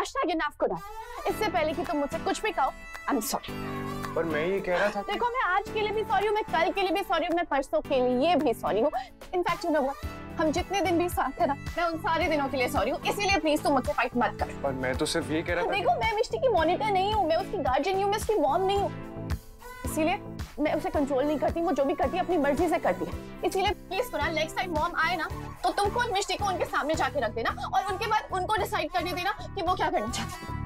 #enough खुदा। इससे पहले कि तुम मुझसे कुछ भी कहो, आई एम सॉरी। पर मैं ये कह रहा था, देखो मैं आज के लिए भी सॉरी हूँ, मैं कल के लिए भी सॉरी हूँ, मैं परसों के लिए भी सॉरी हूँ। इनफैक्ट यू नो व्हाट, हम जितने दिन भी साथ थे ना, मैं उन सारे दिनों के लिए सॉरी हूँ। इसीलिए प्लीज तुम मुझसे फाइट मत कर। पर मैं तो सिर्फ ये कह रहा था। देखो मैं मिष्टी की मॉनिटर नहीं हूँ, मैं उसकी गार्जियन नहीं हूँ, मैं उसकी मॉम नहीं हूँ। इसीलिए मैं उसे कंट्रोल नहीं करती, वो जो भी करती है अपनी मर्जी से करती है। इसीलिए please Quran, next time mom आए ना तो तुम खुद मिष्टी को उनके सामने जाके रख देना और उनके बाद उनको डिसाइड करने देना कि वो क्या करना चाहती है।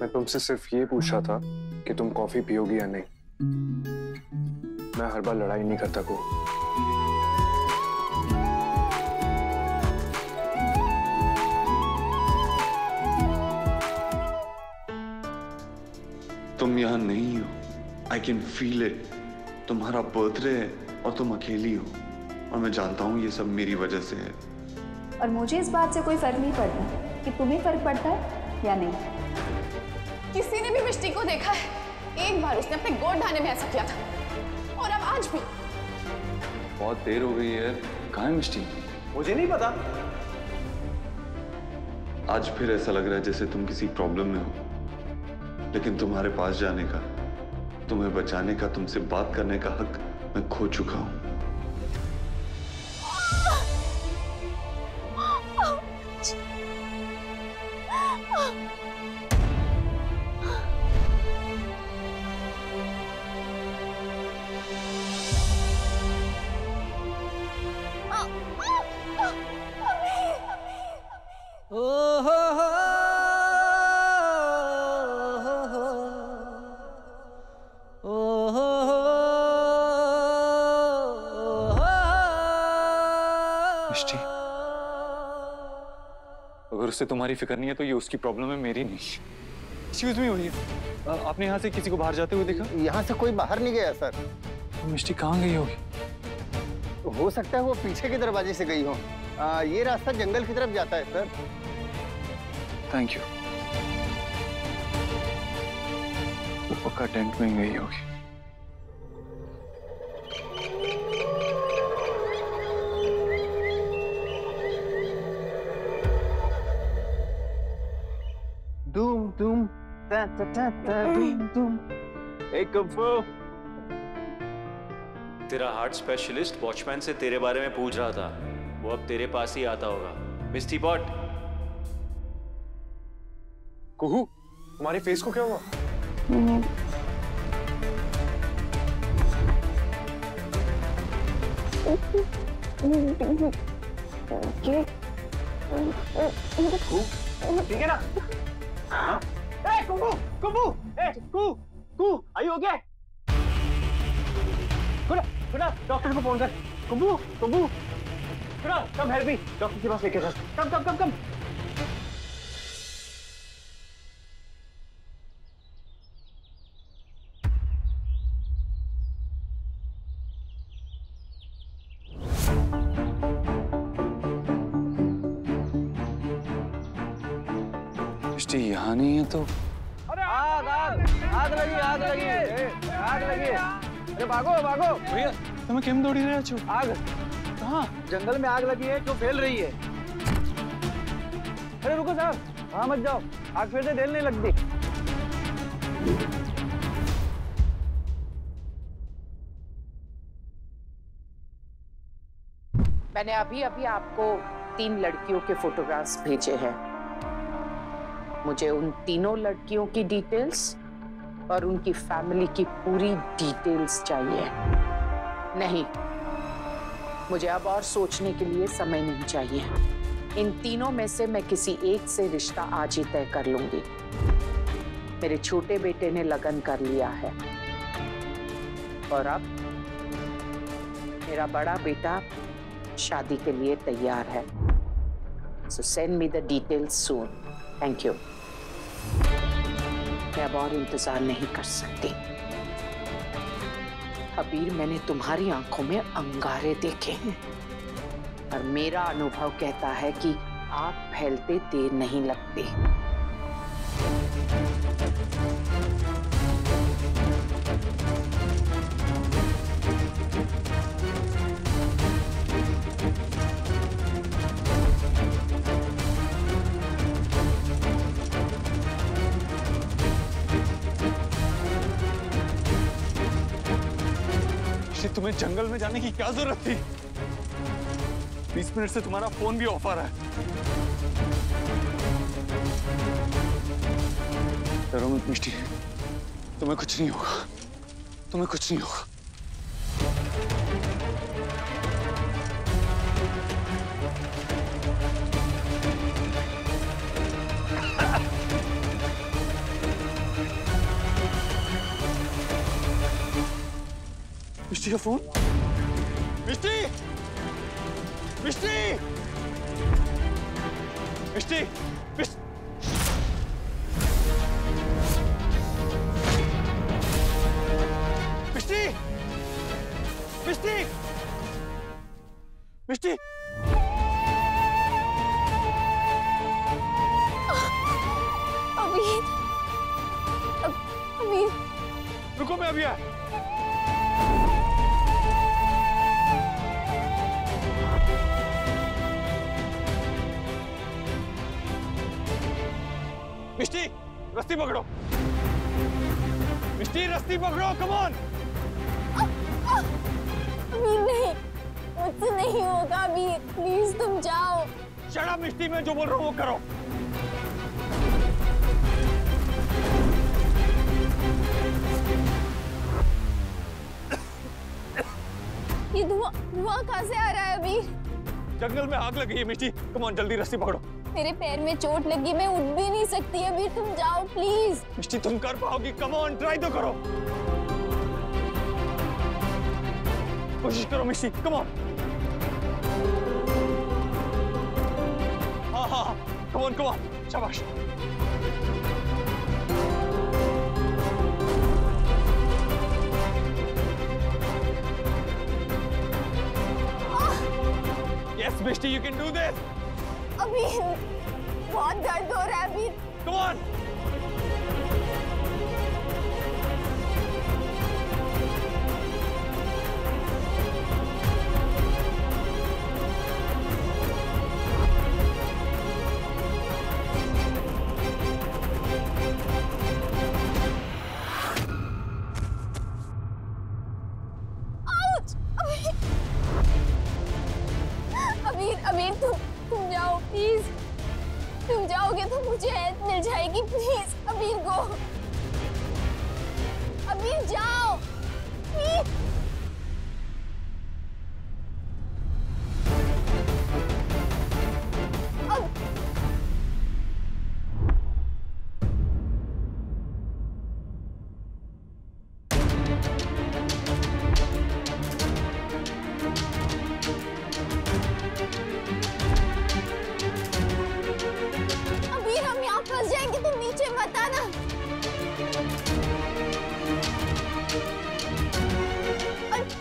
मैं तुमसे सिर्फ ये पूछ रहा था कि तुम कॉफी पियोगी या नहीं। मैं हर बार लड़ाई नहीं करता को। तुम यहाँ नहीं हो, आई कैन फील इट। तुम्हारा बर्थडे है और तुम अकेली हो, और मैं जानता हूँ ये सब मेरी वजह से है। और मुझे इस बात से कोई फर्क नहीं पड़ता कि तुम्हें फर्क पड़ता है या नहीं। किसी ने भी मिष्टी को देखा है? एक बार उसने अपने गोद ढाने में ऐसा किया था, और अब आज भी। बहुत देर हो गई है, कहाँ है मिष्टी? मुझे नहीं पता। आज फिर ऐसा लग रहा है जैसे तुम किसी प्रॉब्लम में हो, लेकिन तुम्हारे पास जाने का, तुम्हें बचाने का, तुमसे बात करने का हक मैं खो चुका हूं। अगर उससे तुम्हारी फिक्र नहीं है तो ये उसकी प्रॉब्लम है, मेरी नहीं। एक्सक्यूज मी, भैया, आपने यहाँ से किसी को बाहर जाते हुए देखा? यहाँ से कोई बाहर नहीं गया सर। तो मिष्टी कहाँ गई होगी? हो सकता है वो पीछे के दरवाजे से गई हो। ये रास्ता जंगल की तरफ जाता है सर। Thank you. वो पक्का टेंट में गई होगी। Doom doom ta ta ta ta doom doom. Hey Kung-Fu. तेरा हार्ट स्पेशलिस्ट वॉचमैन से तेरे बारे में पूछ रहा था, वो अब तेरे पास ही आता होगा। मिस्टी पॉट। कुहू, तुम्हारी फेस को क्या हुआ? ठीक है ना? Hey Kung-Fu, Kung-Fu, hey Kung-Fu, are you okay? कुना, डॉक्टर को फोन कर। Kung-Fu, कुना, come help me, डॉक्टर के पास लेके चल। Come. मिष्टी यहाँ नहीं है तो? आग लगी। अरे भागो। भैया तुम्हें केम दौड़ी रहे हो? आग कहाँ? जंगल में आग लगी है जो फैल रही है। अरे रुको साहब, वहां मत जाओ, आग फिर से फैलने लगती। मैंने अभी आपको 3 लड़कियों के फोटोग्राफ्स भेजे हैं। मुझे उन तीनों लड़कियों की डिटेल्स और उनकी फैमिली की पूरी डिटेल्स चाहिए। नहीं, मुझे अब और सोचने के लिए समय नहीं चाहिए। इन तीनों में से मैं किसी एक से रिश्ता आज ही तय कर लूंगी। मेरे छोटे बेटे ने लगन कर लिया है और अब मेरा बड़ा बेटा शादी के लिए तैयार है। So send me the details soon. Thank you. मैं अब और इंतजार नहीं कर सकती। अबीर, मैंने तुम्हारी आंखों में अंगारे देखे हैं और मेरा अनुभव कहता है कि आग फैलते देर नहीं लगती। तुम्हें जंगल में जाने की क्या जरूरत थी? 20 मिनट से तुम्हारा फोन भी ऑफ आ रहा है। डरो मत मिष्टी, तुम्हें कुछ नहीं होगा, तुम्हें कुछ नहीं होगा। मिष्टी का फोन। मिष्टी, मिष्टी, मिष्टी, मिष्टी, मिष्टी, मिष्टी, मिष्टी। अबीर, अबीर, रुको, मैं अभी आया। मिष्टी, रस्सी पकड़ो। मिष्टी, रस्सी पकड़ो, कम ऑन। अबीर नहीं, मुझसे नहीं होगा अबीर, प्लीज तुम जाओ। शट अप मिष्टी, मैं जो बोल रहा हूँ वो करो। ये धुआं कहाँ से आ रहा है अबीर? जंगल में आग लगी है मिष्टी, कम ऑन जल्दी रस्सी पकड़ो। मेरे पैर में चोट लगी, मैं उठ भी नहीं सकती अबीर, तुम जाओ प्लीज। मिष्टी तुम कर पाओगी, कम ऑन ट्राई तो करो, कोशिश करो मिष्टी, कम ऑन। हाँ हाँ, कम ऑन, शाबाश। Yes, Mishti, you can do this. अबीर, बहुत दर्द हो रहा है अबीर। Come on. अबीर, तुम जाओ प्लीज, तुम जाओगे तो मुझे हेल्प मिल जाएगी, प्लीज अबीर गो, अबीर जाओ प्लीज।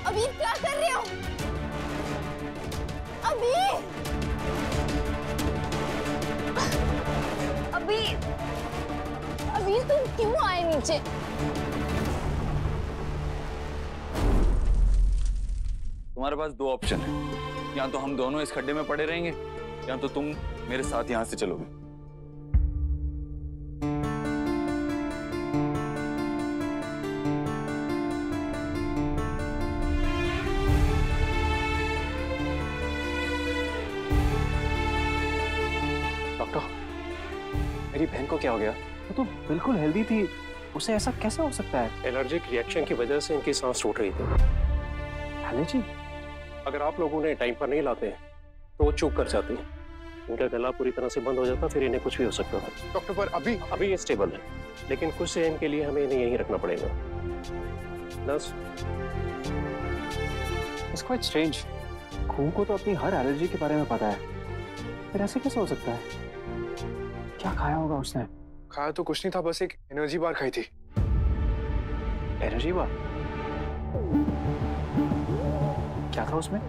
अबीर क्या कर रहे हो? अबीर तुम क्यों आए नीचे? तुम्हारे पास दो ऑप्शन है, या तो हम दोनों इस खड्डे में पड़े रहेंगे, या तो तुम मेरे साथ यहां से चलोगे। मेरी बहन को क्या हो गया? वो तो बिल्कुल हेल्दी थी, उसे ऐसा कैसे हो सकता है? एलर्जिक रिएक्शन की वजह से इनकी सांस टूट रही थी। एलर्जी? अगर आप लोग उन्हें टाइम पर नहीं लाते तो वो चूक कर जाती, इनका गला पूरी तरह से बंद हो जाता, फिर इन्हें कुछ भी हो सकता था। डॉक्टर पर अभी ये स्टेबल है, लेकिन कुछ टाइम के लिए हमें इन्हें यहीं रखना पड़ेगा। Nurse, it's quite strange. खून को तो अपनी हर एलर्जी के बारे में पता है, फिर ऐसे कैसे हो सकता है? क्या खाया होगा उसने? खाया तो कुछ नहीं था, बस एक एनर्जी बार खाई थी। Energy bar? क्या था उसमें?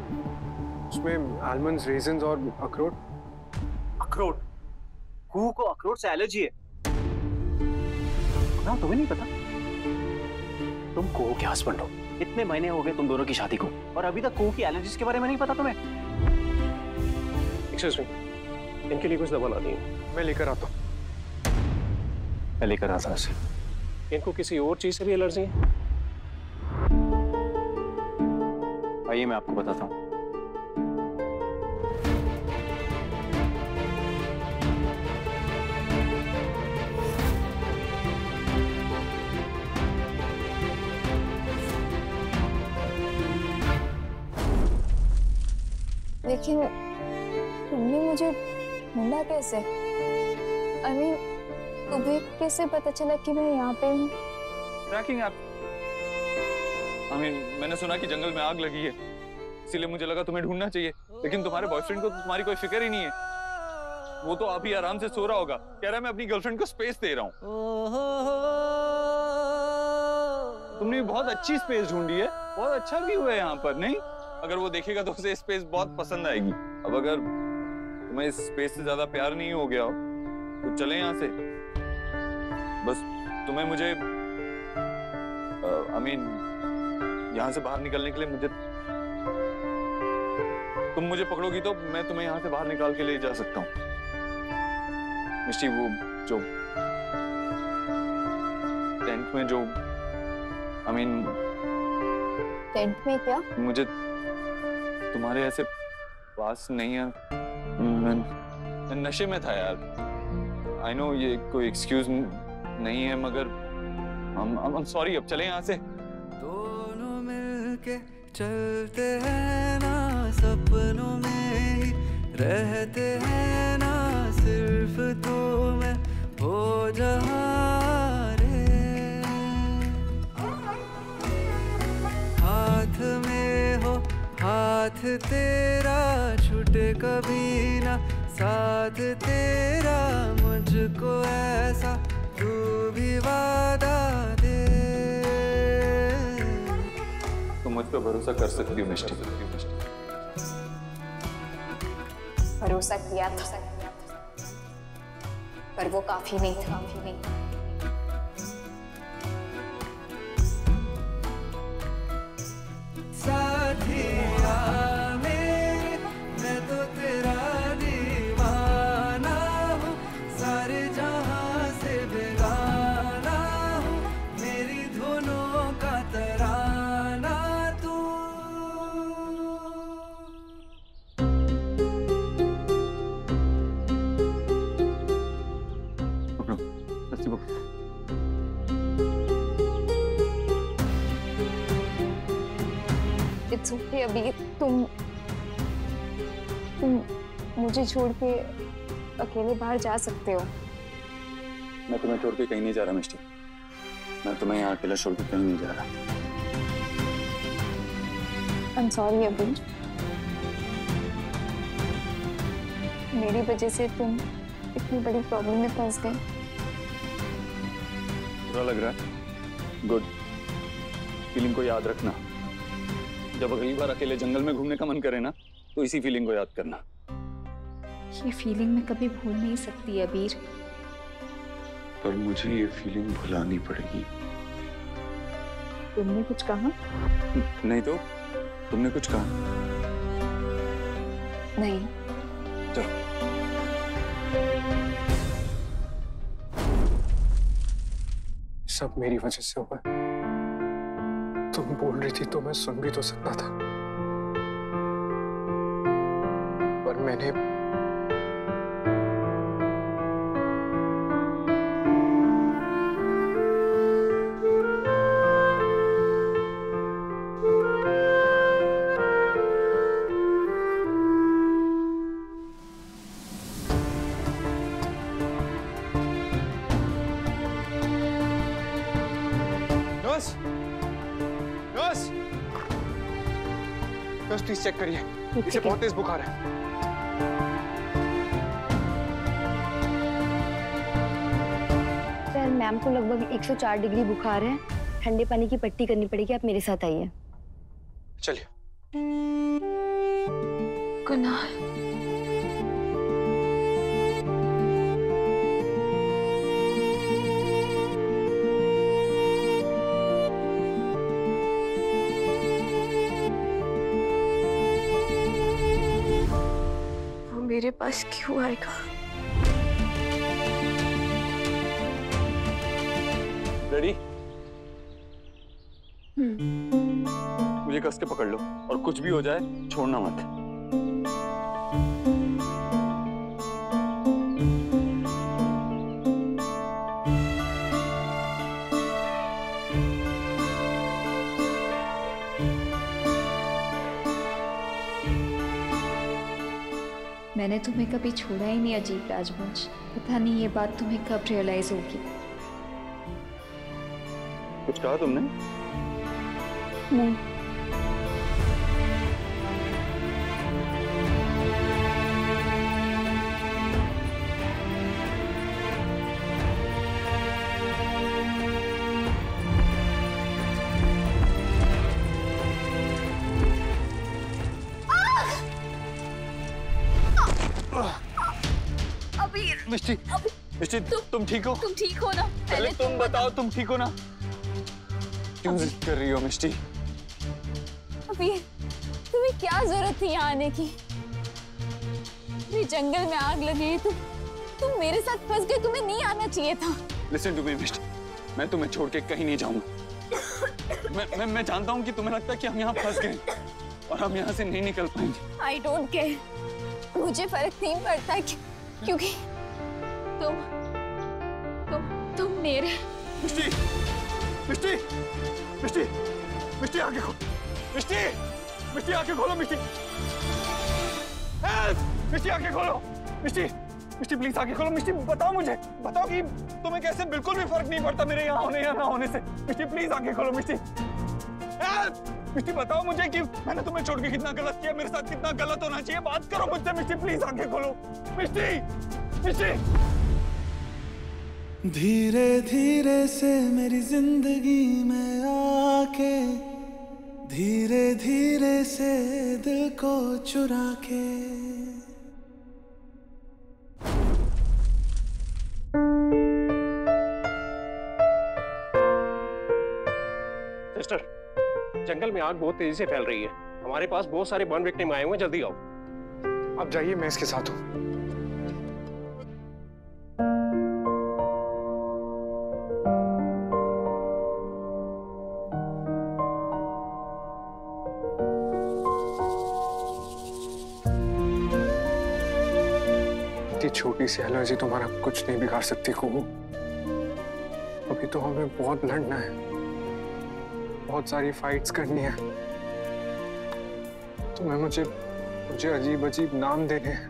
उसमें आलमंड्स, रेजिन्स और अखरोट। अखरोट? कुहू को अखरोट से एलर्जी है? ना तुम्हें नहीं पता? तुम कुहू के हस्बैंड हो, इतने महीने हो गए तुम दोनों की शादी को, और अभी तक कुहू की एलर्जीज के बारे में नहीं पता तुम्हें? एक्सक्यूज मी, इनके लिए कुछ दवा ला दी। मैं लेकर आता हूँ। मैं लेकर आता हूँ। इनको किसी और चीज से भी एलर्जी है? आइए मैं आपको बताता हूँ। लेकिन तुमने मुझे ढूंढा कैसे? आई मीन, तुम्हें कैसे पता चला कि मैं यहाँ पे हूँ? Tracking app. मैंने सुना कि जंगल में आग लगी है, इसीलिए मुझे लगा तुम्हें ढूंढना चाहिए। लेकिन तुम्हारे बॉयफ्रेंड को तुम्हारी कोई फिक्र ही नहीं है। वो तो अभी आराम से सो रहा होगा, कह रहा है मैं अपनी गर्लफ्रेंड को स्पेस दे रहा हूँ। तुमने बहुत अच्छी स्पेस ढूंढी है, बहुत अच्छा व्यू है यहाँ पर, नहीं? अगर वो देखेगा तो उसे स्पेस बहुत पसंद आएगी। अब अगर तुम्हें इस स्पेस से ज्यादा प्यार नहीं हो गया हो तो चले यहाँ से। बस तुम्हें मुझे यहाँ से बाहर निकलने के लिए तुम मुझे पकड़ोगी तो मैं तुम्हें यहाँ से बाहर निकाल के ले जा सकता हूँ। मिष्टी, वो जो टेंट में जो टेंट में क्या? मुझे तुम्हारे ऐसे पास नहीं है, मैं नशे में था यार। आई नो ये कोई एक्सक्यूज नहीं है, मगर I'm sorry। अब चले यहाँ से। दोनों मिलके चलते हैं ना, सपनों में ही रहते हैं ना, सिर्फ तू मैं हो जहाँ रे। हाथ में हो हाथ तेरा, छूटे कभी ना साथ तेरा, मुझको ऐसा तू भी वादा दे। तुम मुझ पर भरोसा कर सकती हो मिष्टी। भरोसा किया था, पर वो काफी नहीं था। साथिया मेरे, मैं तो तेरा दीवाना हूँ, सारे जहां से बेगाना हूँ, मेरी धुनों का तराना तू। रस्सी पकड़ो। इट्स ओके अभी, तुम मुझे छोड़ के अकेले बाहर जा सकते हो। मैं तुम्हें छोड़ के कहीं नहीं जा रहा मिष्टी। मैं तुम्हें यहाँ अकेला छोड़ के कहीं नहीं जा रहा। I'm sorry अभी, मेरी वजह से तुम इतनी बड़ी प्रॉब्लम में फंस गए। बुरा लग रहा है? गुड। फीलिंग को याद रखना। जब अगली बार अकेले जंगल में घूमने का मन करे ना, तो इसी फीलिंग को याद करना। ये फीलिंग मैं कभी भूल नहीं सकती अबीर। पर मुझे ये फीलिंग भुलानी पड़ेगी। तुमने कुछ कहा? नहीं तो तुमने कुछ कहा? नहीं। चलो। सब मेरी वजह से हुआ। तुम बोल रही थी तो मैं सुन भी तो सकता था, पर मैंने नर्स प्लीज चेक करिए, इसे बहुत तेज बुखार है। सर, मैम को लगभग 104 डिग्री बुखार है, ठंडे पानी की पट्टी करनी पड़ेगी, आप मेरे साथ आइए। चलिए। कुणाल, मेरे पास क्यों आएगा? रेडी? मुझे मुझे कस के पकड़ लो और कुछ भी हो जाए छोड़ना मत। मैंने तुम्हें कभी छोड़ा ही नहीं अजीब राजवंश। पता नहीं ये बात तुम्हें कब रियलाइज होगी। कुछ कहा तुमने? नहीं। मिष्टी, मिष्टी, तुम ठीक हो? तुम ठीक हो ना? पहले तुम बताओ तुम ठीक हो ना? क्यों जिद कर रही हो मिष्टी? अभी तुम्हें क्या जरूरत थी यहाँ आने की? ये जंगल में आग लगी, तुम मेरे साथ फंस गए, तुम्हें नहीं आना चाहिए था। Listen to me, मिष्टी, मैं तुम्हें छोड़ के कहीं नहीं जाऊंगा। मैं जानता हूँ कि तुम्हें लगता है कि हम यहाँ फंस गए और हम यहाँ से नहीं निकल पाएंगे। I don't care, मुझे फर्क नहीं पड़ता क्योंकि तुम मेरे। मिष्टी, मिष्टी, मिष्टी, मिष्टी आंखें खोलो, मिष्टी, मिष्टी आंखें खोलो, मिष्टी, मिष्टी आंखें खोलो, मिष्टी, मिष्टी प्लीज आंखें खोलो, मिष्टी बताओ मुझे, बताओ कि तुम्हें कैसे बिल्कुल भी फर्क नहीं पड़ता मेरे यहाँ होने या ना होने से। मिष्टी प्लीज आंखें खोलो, मिष्टी, मिष्टी बताओ मुझे कि मैंने तुम्हें छोड़ के कितना गलत किया, मेरे साथ कितना गलत होना चाहिए, बात करो मुझसे। मिष्टी प्लीज आंखें खोलो, मिष्टी, मिष्टी। धीरे धीरे से मेरी जिंदगी में आके, धीरे धीरे से दिल को चुरा के। सिस्टर, जंगल में आग बहुत तेजी से फैल रही है। हमारे पास बहुत सारे बर्न विक्टिम आए हुए हैं, जल्दी आओ। आप जाइए, मैं इसके साथ हूँ। छोटी सी एलर्जी तुम्हारा कुछ नहीं बिगाड़ सकती कुहू। अभी तो हमें बहुत लड़ना है, बहुत सारी फाइट्स करनी है। तुम्हें मुझे अजीब अजीब नाम देने हैं।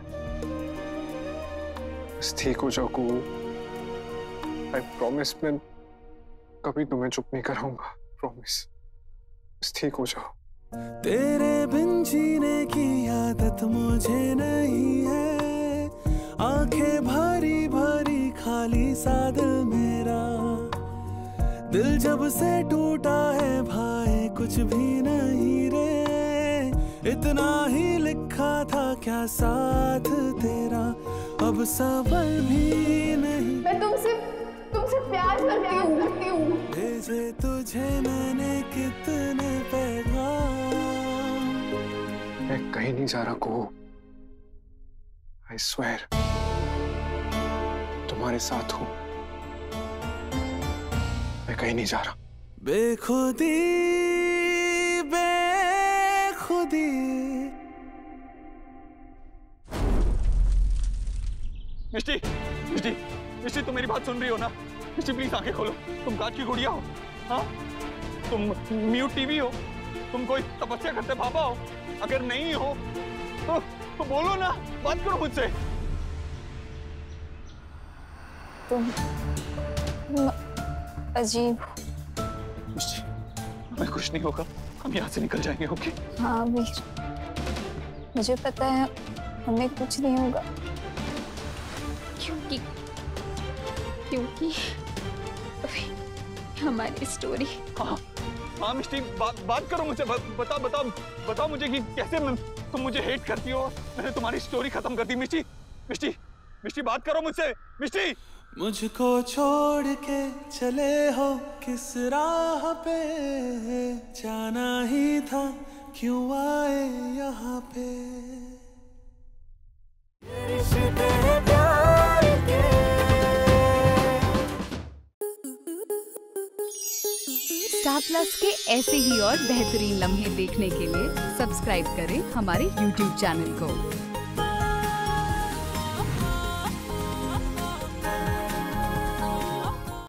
बस ठीक हो जाओ कुहू। आई प्रॉमिस, मैं कभी तुम्हें चुप नहीं कराऊंगा, प्रॉमिस। बस ठीक हो जाओ। तेरे बिन जीने की आदत मुझे नहीं है, आंखें भरी भरी खाली सा दिल मेरा। दिल जब से टूटा है भाई कुछ भी नहीं रे, इतना ही लिखा था क्या साथ तेरा, अब सबर भी नहीं। मैं तुमसे प्यार करती हूँ। भेजे तुझे मैंने कितने पैगाम। मैं कहीं नहीं जा रहा कुहू, आई स्वेयर। तुम्हारे साथ हूं, मैं कहीं नहीं जा रहा। बेखुदी बेखुदी। मिष्टी, मिष्टी, मिष्टी तुम मेरी बात सुन रही हो ना? मिष्टी प्लीज आंखें खोलो। तुम कांच की गुड़िया हो? हाँ, तुम म्यूट टीवी हो? तुम कोई तपस्या करते पापा हो? अगर नहीं हो तो बोलो ना, बात करो मुझसे। तुम अजीब। मैं कुछ नहीं होगा, हम यहाँ से निकल जाएंगे। ओके? हाँ वीर, मुझे पता है हमें कुछ नहीं होगा, क्योंकि अभी हमारी स्टोरी। हाँ मिष्टी, बात करो मुझसे। बताओ मुझे कि कैसे तुम मुझे हेट करती हो। मैंने तुम्हारी स्टोरी खत्म कर दी। मिष्टी, मिष्टी, मिष्टी बात करो मुझसे। मिष्टी, मुझको छोड़ के चले हो किस राह पे, जाना ही था क्यों आए यहाँ पे। स्टार प्लस के ऐसे ही और बेहतरीन लम्हे देखने के लिए सब्सक्राइब करें हमारे YouTube चैनल को।